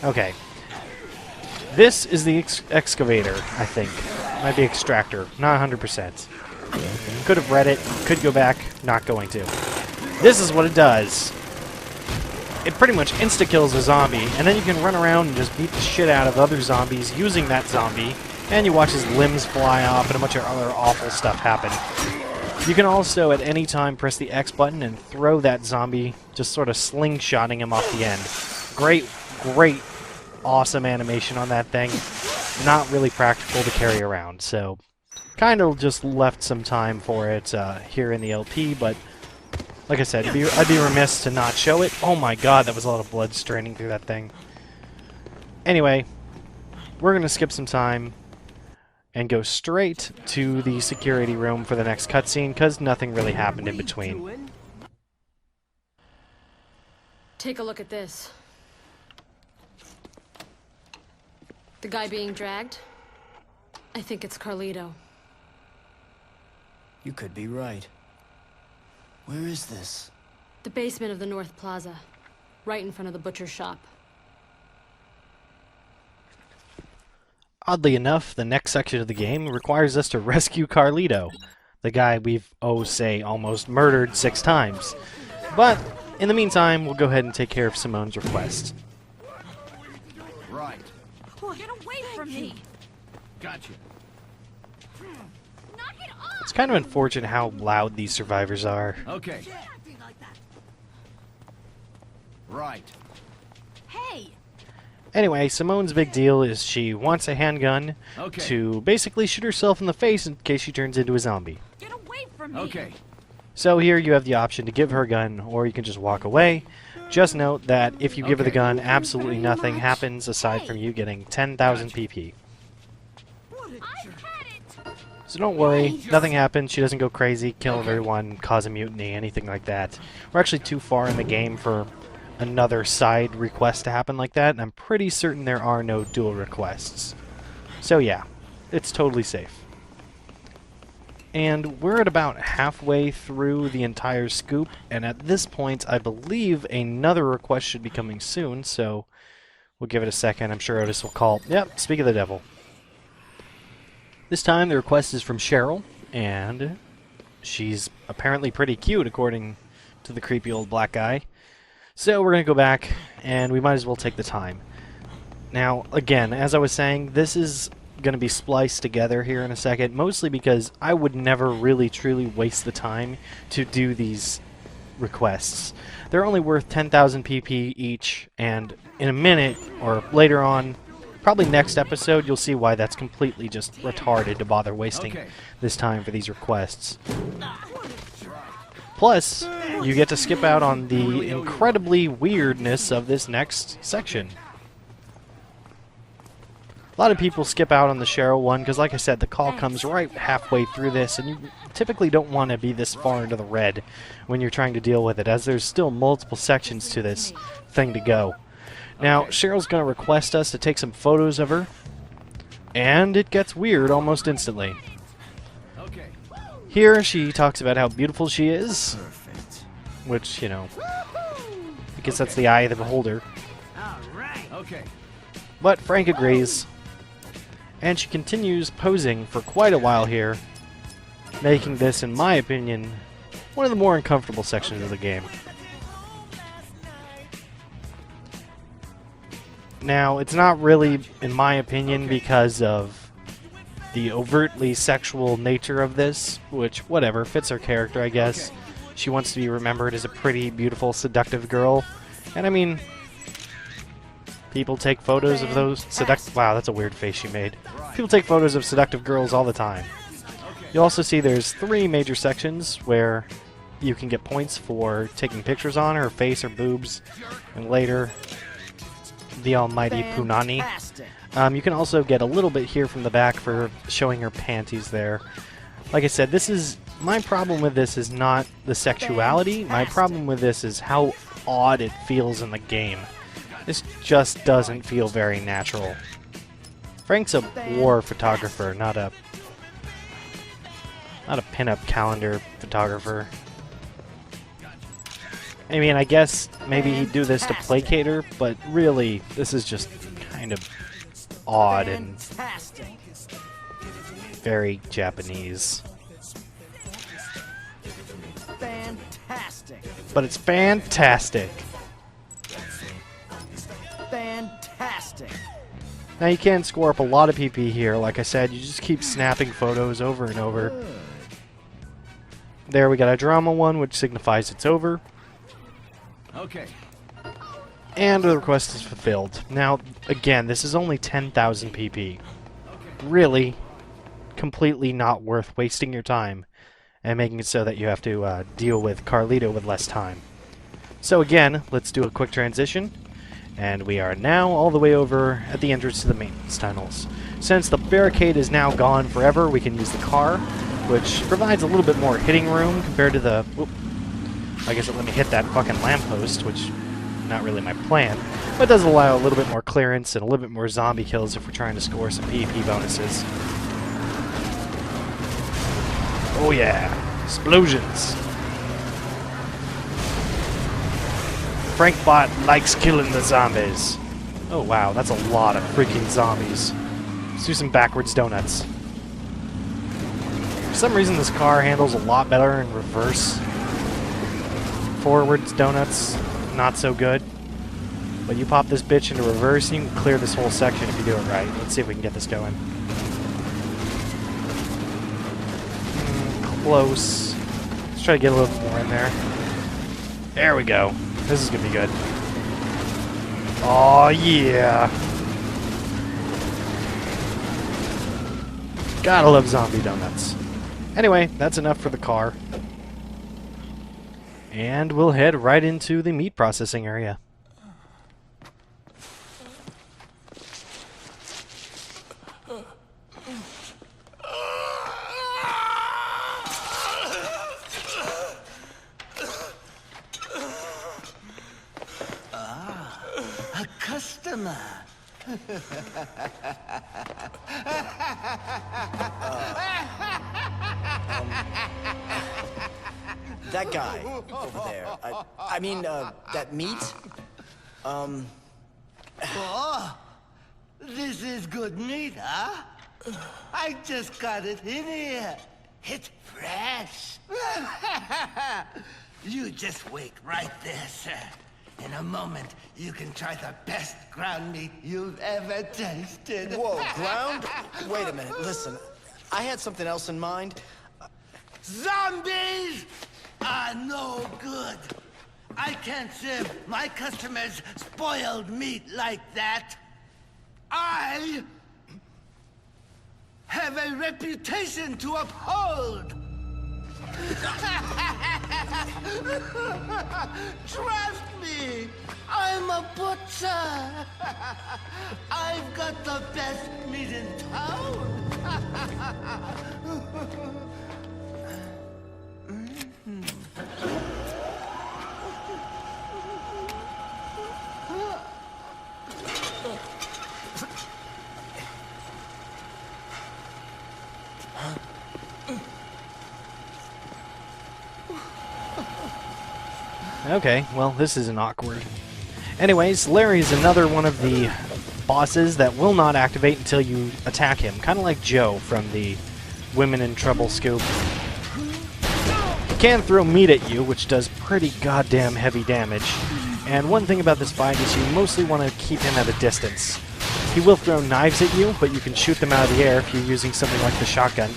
Okay. This is the excavator, I think. Might be extractor. Not 100%. Could have read it. Could go back. Not going to. This is what it does. It pretty much insta-kills a zombie, and then you can run around and just beat the shit out of other zombies using that zombie, and you watch his limbs fly off and a bunch of other awful stuff happen. You can also, at any time, press the X button and throw that zombie, just sort of slingshotting him off the end. Great, great, awesome animation on that thing. Not really practical to carry around, so kind of just left some time for it here in the LP, but like I said, I'd be remiss to not show it. Oh my god, that was a lot of blood straining through that thing. Anyway, we're going to skip some time and go straight to the security room for the next cutscene, because nothing really happened in between. Take a look at this. The guy being dragged? I think it's Carlito. You could be right. Where is this? The basement of the North Plaza. Right in front of the butcher shop. Oddly enough, the next section of the game requires us to rescue Carlito, the guy we've, almost murdered 6 times. But, in the meantime, we'll go ahead and take care of Simone's request. Right. Get away from me! Gotcha. Knock it off! It's kind of unfortunate how loud these survivors are. Okay. Acting like that. Right. Hey! Anyway, Simone's big deal is she wants a handgun to basically shoot herself in the face in case she turns into a zombie. Get away from me! Okay. So here you have the option to give her a gun, or you can just walk away. Just note that if you give her the gun, absolutely nothing happens aside from you getting 10,000 PP. So don't worry, nothing happens, she doesn't go crazy, kill everyone, cause a mutiny, anything like that. We're actually too far in the game for another side request to happen like that, and I'm pretty certain there are no dual requests. So yeah, it's totally safe. And we're at about halfway through the entire scoop, and at this point I believe another request should be coming soon, so we'll give it a second. I'm sure Otis will call. Yep, speak of the devil. This time the request is from Cheryl, and she's apparently pretty cute according to the creepy old black guy. So we're going to go back, and we might as well take the time. Now, again, as I was saying, this is going to be spliced together here in a second, mostly because I would never really truly waste the time to do these requests. They're only worth 10,000 PP each, and in a minute, or later on, probably next episode, you'll see why that's completely just retarded to bother wasting this time for these requests. Plus, you get to skip out on the incredibly weirdness of this next section. A lot of people skip out on the Cheryl one because, like I said, the call comes right halfway through this, and you typically don't want to be this far into the red when you're trying to deal with it, as there's still multiple sections to this thing to go. Now, Cheryl's going to request us to take some photos of her, and it gets weird almost instantly. Here, she talks about how beautiful she is, which, you know, I guess that's the eye of the beholder. But Frank agrees, and she continues posing for quite a while here, making this, in my opinion, one of the more uncomfortable sections of the game. Now, it's not really, in my opinion, because of the overtly sexual nature of this, which, whatever, fits her character, I guess. She wants to be remembered as a pretty, beautiful, seductive girl. And I mean, people take photos of those seductive... Wow, that's a weird face she made. People take photos of seductive girls all the time. You'll also see there's 3 major sections where you can get points for taking pictures on her face or boobs, and later, the almighty Punani. You can also get a little bit here from the back for showing her panties there. Like I said, this is... My problem with this is not the sexuality. My problem with this is how odd it feels in the game. This just doesn't feel very natural. Frank's a war photographer, not a pinup calendar photographer. I mean, I guess maybe he'd do this to placate her, but really, this is just kind of odd and Fantastic. very Japanese. Fantastic. But it's fantastic. Fantastic. Now you can score up a lot of PP here. Like I said, you just keep snapping photos over and over. There we got a drama one, which signifies it's over. Okay. And the request is fulfilled. Now, again, this is only 10,000 PP. Really, completely not worth wasting your time and making it so that you have to deal with Carlito with less time. So again, let's do a quick transition. And we are now all the way over at the entrance to the maintenance tunnels. Since the barricade is now gone forever, we can use the car, which provides a little bit more hitting room compared to the... Whoop, I guess it let me hit that fucking lamppost, which not really my plan. But it does allow a little bit more clearance and a little bit more zombie kills if we're trying to score some PvP bonuses. Oh yeah, explosions. Frankbot likes killing the zombies. Oh wow, that's a lot of freaking zombies. Let's do some backwards donuts. For some reason this car handles a lot better in reverse. Forwards donuts, not so good. But you pop this bitch into reverse, you can clear this whole section if you do it right. Let's see if we can get this going. Close. Let's try to get a little more in there. There we go. This is gonna be good. Oh yeah. Gotta love zombie donuts. Anyway, that's enough for the car. And we'll head right into the meat processing area. A customer. That guy over there. I mean, that meat. Oh, this is good meat, huh? I just got it in here. It's fresh. You just wait right there, sir. In a moment, you can try the best ground meat you've ever tasted. Whoa, ground? Wait a minute. Listen, I had something else in mind. Zombies are no good. I can't serve my customers spoiled meat like that. I have a reputation to uphold. Trust me, I'm a butcher. I've got the best meat in town. Okay, well, this isn't awkward. Anyways, Larry's another one of the bosses that will not activate until you attack him. Kind of like Joe from the Women in Trouble scoop. He can throw meat at you, which does pretty goddamn heavy damage. And one thing about this fight is you mostly want to keep him at a distance. He will throw knives at you, but you can shoot them out of the air if you're using something like the shotgun.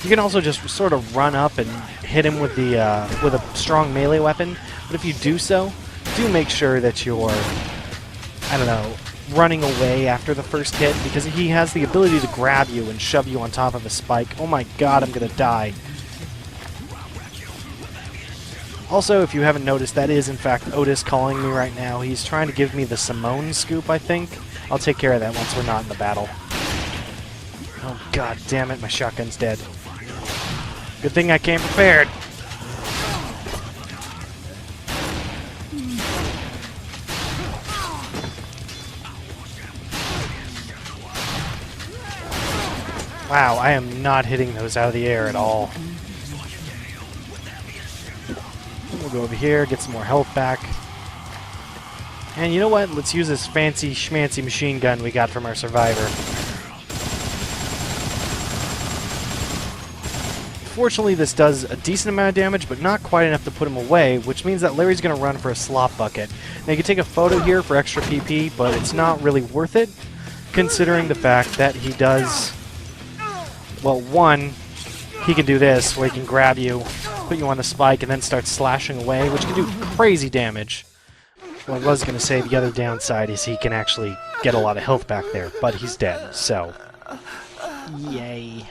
You can also just sort of run up and hit him with the with a strong melee weapon. But if you do so, do make sure that you're, I don't know, running away after the first hit, because he has the ability to grab you and shove you on top of a spike. Oh my god, I'm gonna die. Also, if you haven't noticed, that is in fact Otis calling me right now. He's trying to give me the Simone scoop, I think. I'll take care of that once we're not in the battle. Oh god damn it, my shotgun's dead. Good thing I came prepared. Wow, I am not hitting those out of the air at all. We'll go over here, get some more health back. And you know what? Let's use this fancy schmancy machine gun we got from our survivor. Fortunately, this does a decent amount of damage, but not quite enough to put him away, which means that Larry's going to run for a slop bucket. Now, you can take a photo here for extra PP, but it's not really worth it, considering the fact that he does... Well, one, he can do this, where he can grab you, put you on the spike, and then start slashing away, which can do crazy damage. Well, I was going to say the other downside is he can actually get a lot of health back there, but he's dead, so... Yay.